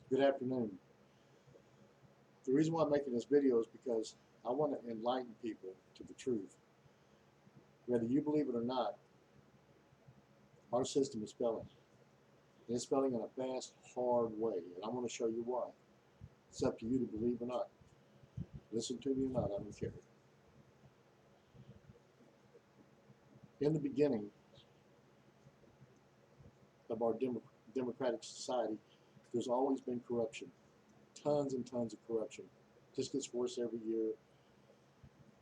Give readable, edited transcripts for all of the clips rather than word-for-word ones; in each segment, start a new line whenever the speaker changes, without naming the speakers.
Good afternoon. The reason why I'm making this video is because I want to enlighten people to the truth. Whether you believe it or not, our system is spelling. And it's spelling in a fast, hard way, and I want to show you why. It's up to you to believe or not. Listen to me or not, I don't care. In the beginning of our democratic society, there's always been corruption. Tons and tons of corruption. Just gets worse every year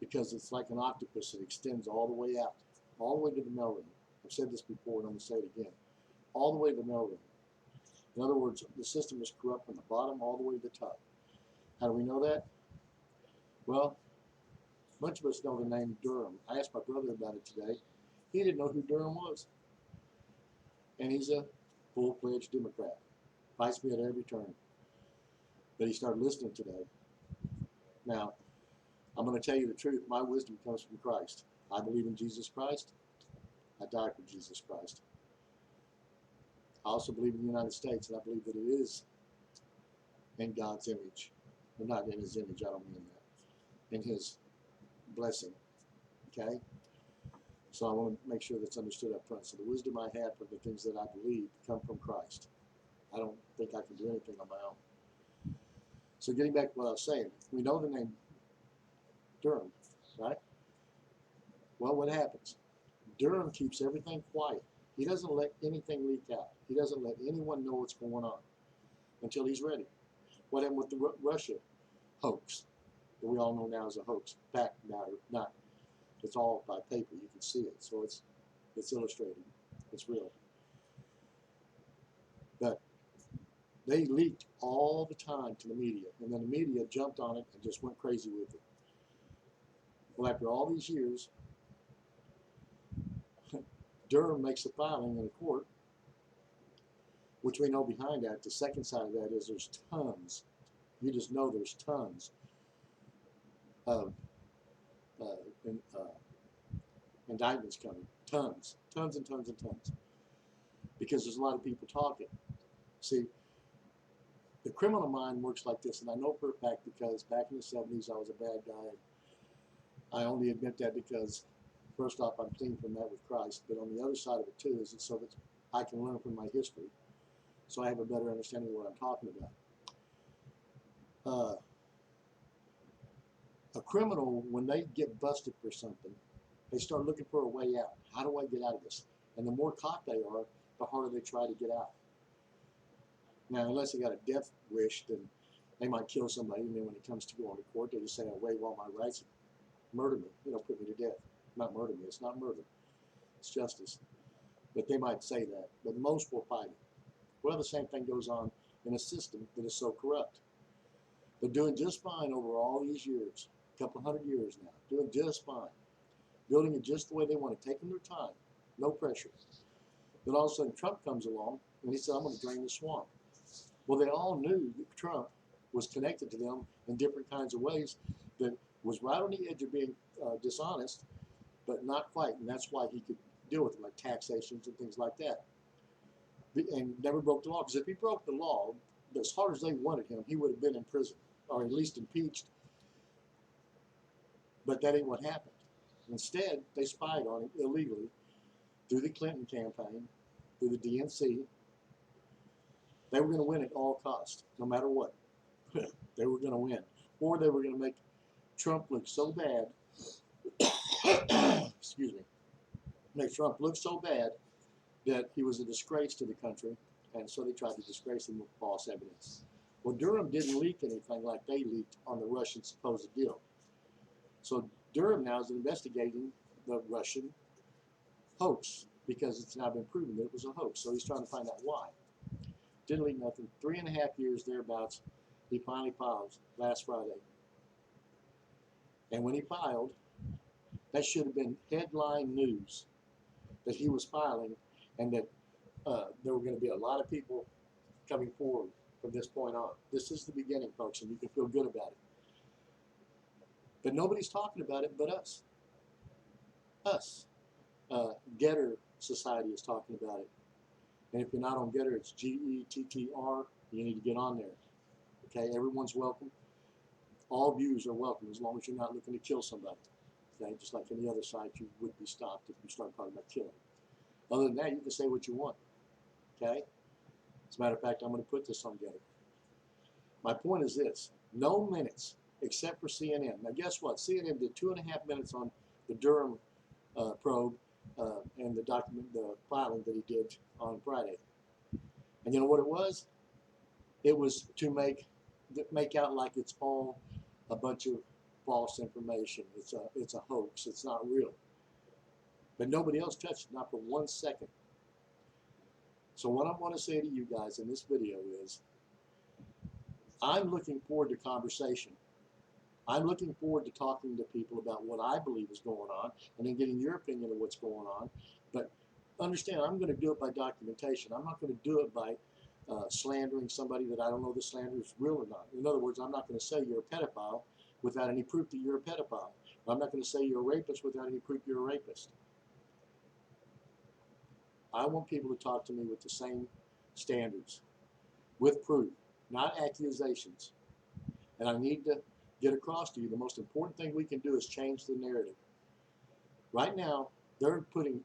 because it's like an octopus. It extends all the way out, all the way to the mailroom. I've said this before and I'm going to say it again. All the way to the mailroom. In other words, the system is corrupt from the bottom all the way to the top. How do we know that? Well, a bunch of us know the name Durham. I asked my brother about it today. He didn't know who Durham was. And he's a full-fledged Democrat. Fights me at every turn. But he started listening today. Now, I'm going to tell you the truth. My wisdom comes from Christ. I believe in Jesus Christ. I die for Jesus Christ. I also believe in the United States, and I believe that it is in God's image. Well, not in his image, I don't mean that. In his blessing. Okay? So I want to make sure that's understood up front. So the wisdom I have for the things that I believe come from Christ. I don't think I can do anything on my own. So getting back to what I was saying, we know the name Durham, right? Well, what happens? Durham keeps everything quiet. He doesn't let anything leak out. He doesn't let anyone know what's going on until he's ready. What happened with the Russia hoax that we all know now is a hoax? Fact matter, not. It's all by paper. You can see it. So it's illustrated. It's real. But they leaked all the time to the media, and then the media jumped on it and just went crazy with it. Well, after all these years, Durham makes a filing in a court, which we know behind that, the second side of that is there's tons, you just know there's tons of uh, in, uh, indictments coming. Tons, tons and tons and tons. Because there's a lot of people talking. See, the criminal mind works like this, and I know for a fact because back in the 70s I was a bad guy. I only admit that because, first off, I'm clean from that with Christ, but on the other side of it too is so that I can learn from my history, so I have a better understanding of what I'm talking about. Uh, a criminal, when they get busted for something, they start looking for a way out. How do I get out of this? And the more caught they are, the harder they try to get out. Now, unless they got a death wish, then they might kill somebody, and then when it comes to going to court, they just say, "I'll waive all my rights, murder me, put me to death." Not murder me. It's not murder. It's justice. But they might say that. But most will fight it. Well, the same thing goes on in a system that is so corrupt. They're doing just fine over all these years, a couple hundred years now, doing just fine, building it just the way they want it, taking their time, no pressure. Then all of a sudden Trump comes along and he said, "I'm going to drain the swamp." Well, they all knew that Trump was connected to them in different kinds of ways that was right on the edge of being dishonest, but not quite. And that's why he could deal with them, like taxations and things like that. And never broke the law. Because if he broke the law, as hard as they wanted him, he would have been in prison or at least impeached. But that ain't what happened. Instead, they spied on him illegally through the Clinton campaign, through the DNC. They were going to win at all costs, no matter what. They were going to win. Or they were going to make Trump look so bad, excuse me, make Trump look so bad that he was a disgrace to the country, and so they tried to disgrace him with false evidence. Well, Durham didn't leak anything like they leaked on the Russian supposed deal. So Durham now is investigating the Russian hoax because it's now been proven that it was a hoax. So he's trying to find out why. Didn't leak nothing. 3.5 years thereabouts, he finally files last Friday. And when he filed, that should have been headline news that he was filing and that there were going to be a lot of people coming forward from this point on. This is the beginning, folks, and you can feel good about it. But nobody's talking about it but us. Us. Getter Society is talking about it. And if you're not on Gettr, it's GETTR. You need to get on there. Okay, everyone's welcome. All views are welcome as long as you're not looking to kill somebody. Okay, just like any other site, you would be stopped if you start talking about killing. Other than that, you can say what you want. Okay? As a matter of fact, I'm going to put this on Gettr. My point is this: no minutes except for CNN. Now, guess what? CNN did 2.5 minutes on the Durham probe and the filing that he did on Friday. And you know what it was? It was to make out like it's all a bunch of false information. It's a hoax. It's not real. But nobody else touched it, not for 1 second. So what I want to say to you guys in this video is, I'm looking forward to conversation. I'm looking forward to talking to people about what I believe is going on and then getting your opinion of what's going on. But understand, I'm going to do it by documentation. I'm not going to do it by slandering somebody that I don't know the slander is real or not. In other words, I'm not going to say you're a pedophile without any proof that you're a pedophile. I'm not going to say you're a rapist without any proof you're a rapist. I want people to talk to me with the same standards, with proof, not accusations. And I need to get across to you, the most important thing we can do is change the narrative. Right now, they're putting,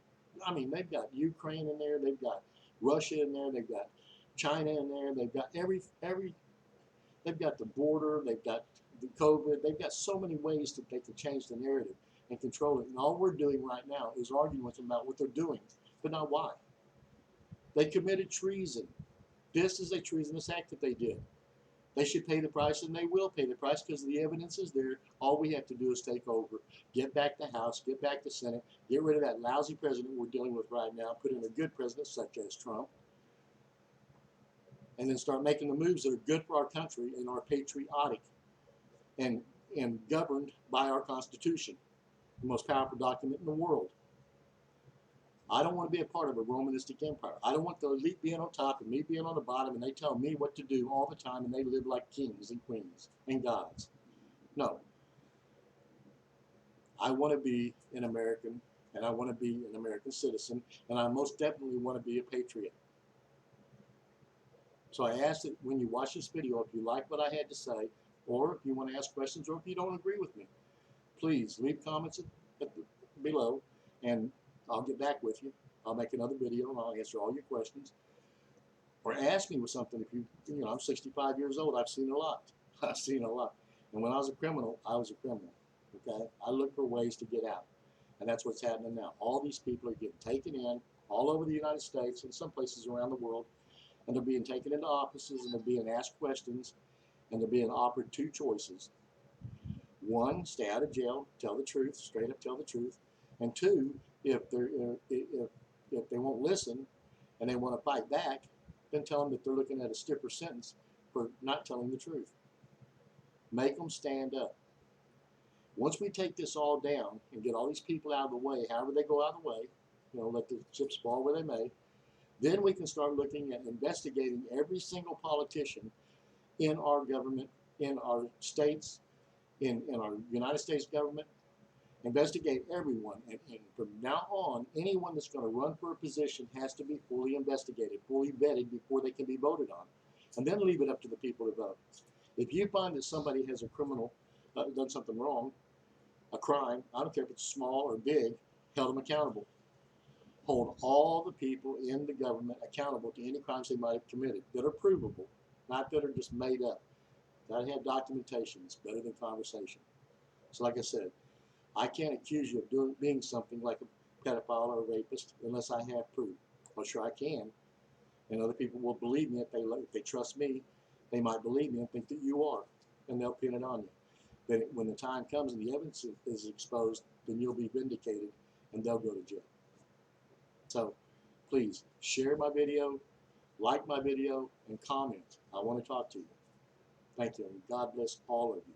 they've got Ukraine in there, they've got Russia in there, they've got China in there, they've got they've got the border, they've got the COVID, they've got so many ways that they can change the narrative and control it. And all we're doing right now is arguing with them about what they're doing, but not why. They committed treason. This is a treasonous act that they did. They should pay the price, and they will pay the price because the evidence is there. All we have to do is take over, get back the House, get back the Senate, get rid of that lousy president we're dealing with right now, put in a good president such as Trump, and then start making the moves that are good for our country and are patriotic and governed by our Constitution, the most powerful document in the world. I don't want to be a part of a Romanistic empire. I don't want the elite being on top and me being on the bottom and they tell me what to do all the time and they live like kings and queens and gods. No. I want to be an American, and I want to be an American citizen, and I most definitely want to be a patriot. So I ask that when you watch this video, if you like what I had to say, or if you want to ask questions, or if you don't agree with me, please leave comments below, and I'll get back with you. I'll make another video and I'll answer all your questions. Or ask me with something if you know, I'm 65 years old. I've seen a lot. I've seen a lot. And when I was a criminal, I was a criminal. Okay? I look for ways to get out. And that's what's happening now. All these people are getting taken in all over the United States and some places around the world. And they're being taken into offices and they're being asked questions and they're being offered two choices. One, stay out of jail, tell the truth, straight up tell the truth. And two, if they won't listen and they want to fight back, then tell them that they're looking at a stiffer sentence for not telling the truth. Make them stand up. Once we take this all down and get all these people out of the way, however they go out of the way, you know, let the chips fall where they may, then we can start looking at investigating every single politician in our government, in our states, in our United States government. Investigate everyone, and from now on, anyone that's going to run for a position has to be fully investigated, fully vetted before they can be voted on, and then leave it up to the people to vote. If you find that somebody has a criminal, done something wrong, a crime, I don't care if it's small or big, held them accountable. Hold all the people in the government accountable to any crimes they might have committed that are provable, not that are just made up. Got to have documentation. It's better than conversation. So like I said, I can't accuse you of being something like a pedophile or a rapist unless I have proof. Well, sure I can. And other people will believe me if they trust me. They might believe me and think that you are, and they'll pin it on you. But when the time comes and the evidence is exposed, then you'll be vindicated and they'll go to jail. So please share my video, like my video, and comment. I want to talk to you. Thank you, and God bless all of you.